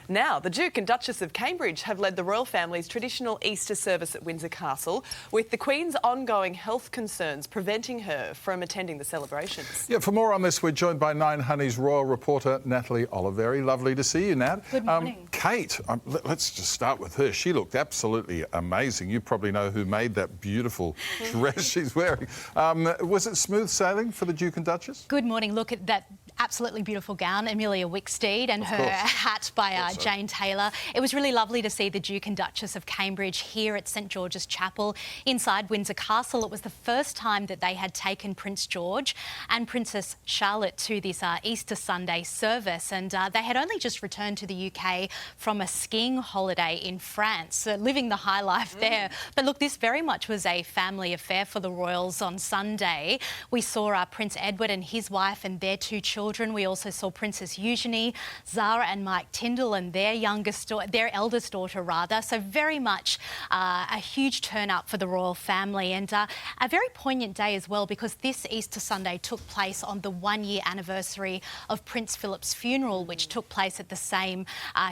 Now, the Duke and Duchess of Cambridge have led the royal family's traditional Easter service at Windsor Castle, with the Queen's ongoing health concerns preventing her from attending the celebrations. Yeah, for more on this, we're joined by 9Honey's royal reporter, Natalie Oliveri. Lovely to see you, Nat. Good morning. Kate, let's just start with her. She looked absolutely amazing. You probably know who made that beautiful dress she's wearing. Was it smooth sailing for the Duke and Duchess? Good morning. Look at that absolutely beautiful gown, Amelia Wicksteed, and her hat by Jane Taylor. It was really lovely to see the Duke and Duchess of Cambridge here at St George's Chapel inside Windsor Castle. It was the first time that they had taken Prince George and Princess Charlotte to this Easter Sunday service, and they had only just returned to the UK from a skiing holiday in France, living the high life there. But look, this very much was a family affair for the royals on Sunday. We saw Prince Edward and his wife and their two children. We also saw Princess Eugenie, Zara and Mike Tyndall and their eldest daughter rather. So very much a huge turn up for the royal family, and a very poignant day as well, because this Easter Sunday took place on the 1-year anniversary of Prince Philip's funeral, which took place at the same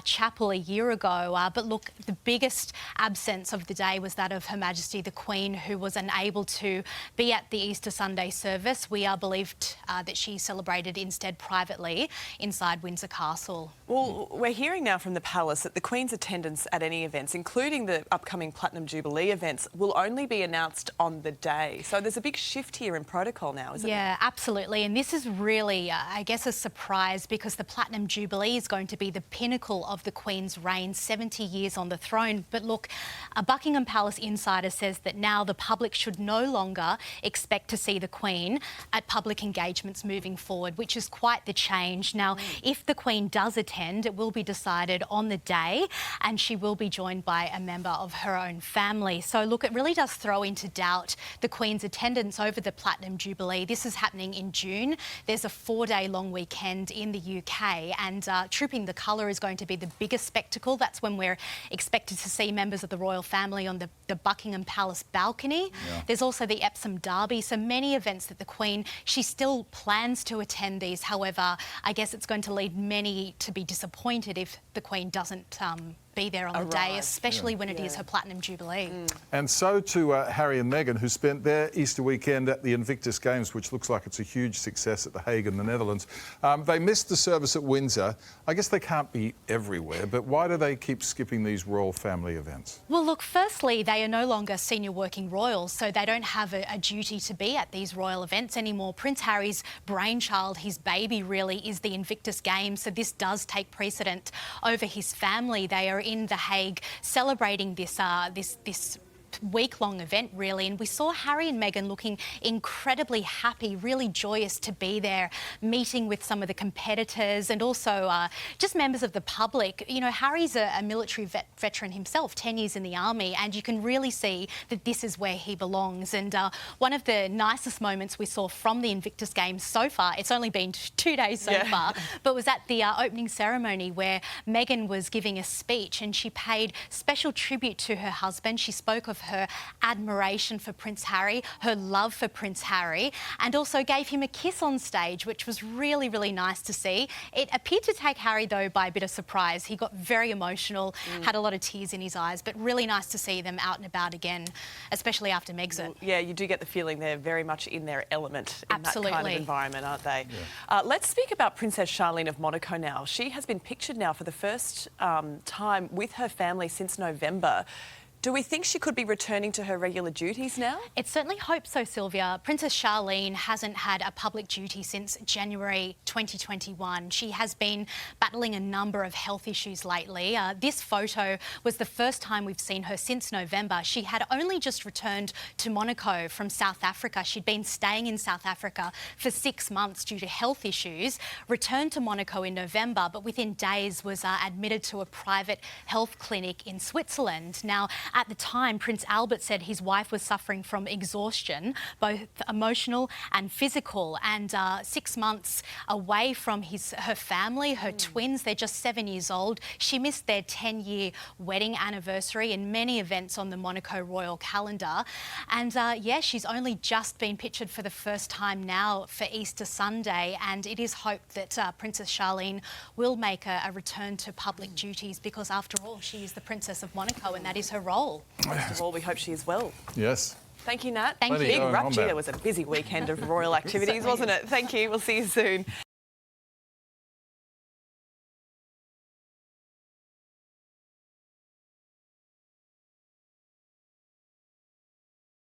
chapel a year ago. But look, the biggest absence of the day was that of Her Majesty the Queen, who was unable to be at the Easter Sunday service. We are believed that she celebrated instead privately inside Windsor Castle. Well, we're hearing now from the palace that the Queen's attendance at any events, including the upcoming Platinum Jubilee events, will only be announced on the day. So there's a big shift here in protocol now, isn't it? Yeah, absolutely. And this is really, I guess, a surprise, because the Platinum Jubilee is going to be the pinnacle of the Queen's reign, 70 years on the throne. But look, a Buckingham Palace insider says that now the public should no longer expect to see the Queen at public engagements moving forward, which is quite the change. Now, if the Queen does attend, it will be decided on the day, and she will be joined by a member of her own family. So look, it really does throw into doubt the Queen's attendance over the Platinum Jubilee. This is happening in June. There's a 4-day long weekend in the UK, and Trooping the Colour is going to be the biggest spectacle. That's when we're expected to see members of the royal family on the Buckingham Palace balcony. Yeah. There's also the Epsom Derby, so many events that the Queen, she still plans to attend these. However, I guess it's going to lead many to be disappointed if the Queen doesn't be there on the day, especially when it is her Platinum Jubilee. And so to Harry and Meghan, who spent their Easter weekend at the Invictus Games, which looks like it's a huge success at The Hague in the Netherlands. They missed the service at Windsor. I guess they can't be everywhere, but why do they keep skipping these royal family events? Well, look, firstly, they are no longer senior working royals, so they don't have a duty to be at these royal events anymore. Prince Harry's brainchild, his baby really, is the Invictus Games, so this does take precedent over his family. They are in The Hague celebrating this week-long event, really, and we saw Harry and Meghan looking incredibly happy, really joyous to be there, meeting with some of the competitors and also just members of the public. You know, Harry's a military veteran himself, 10 years in the army, and you can really see that this is where he belongs. And one of the nicest moments we saw from the Invictus Games so far, it's only been 2 days so far, but was at the opening ceremony where Meghan was giving a speech, and she paid special tribute to her husband. She spoke of her admiration for Prince Harry, her love for Prince Harry, and also gave him a kiss on stage, which was really, really nice to see. It appeared to take Harry, though, by a bit of surprise. He got very emotional, had a lot of tears in his eyes, but really nice to see them out and about again, especially after Megxit. Well, yeah, you do get the feeling they're very much in their element in that kind of environment, aren't they? Yeah. Let's speak about Princess Charlene of Monaco now. She has been pictured now for the first time with her family since November. Do we think she could be returning to her regular duties now? It certainly hope so, Sylvia. Princess Charlene hasn't had a public duty since January 2021. She has been battling a number of health issues lately. This photo was the first time we've seen her since November. She had only just returned to Monaco from South Africa. She'd been staying in South Africa for 6 months due to health issues, returned to Monaco in November, but within days was admitted to a private health clinic in Switzerland. Now, At the time, Prince Albert said his wife was suffering from exhaustion, both emotional and physical, and 6 months away from her family, her twins. They're just 7 years old. She missed their 10-year wedding anniversary and many events on the Monaco royal calendar. And yeah, she's only just been pictured for the first time now for Easter Sunday, and it is hoped that Princess Charlene will make a return to public duties, because after all, she is the Princess of Monaco and that is her role. Most of all, we hope she is well. Yes. Thank you, Nat. Thank you. Big rupture. It was a busy weekend of royal activities, wasn't it? Thank you. We'll see you soon.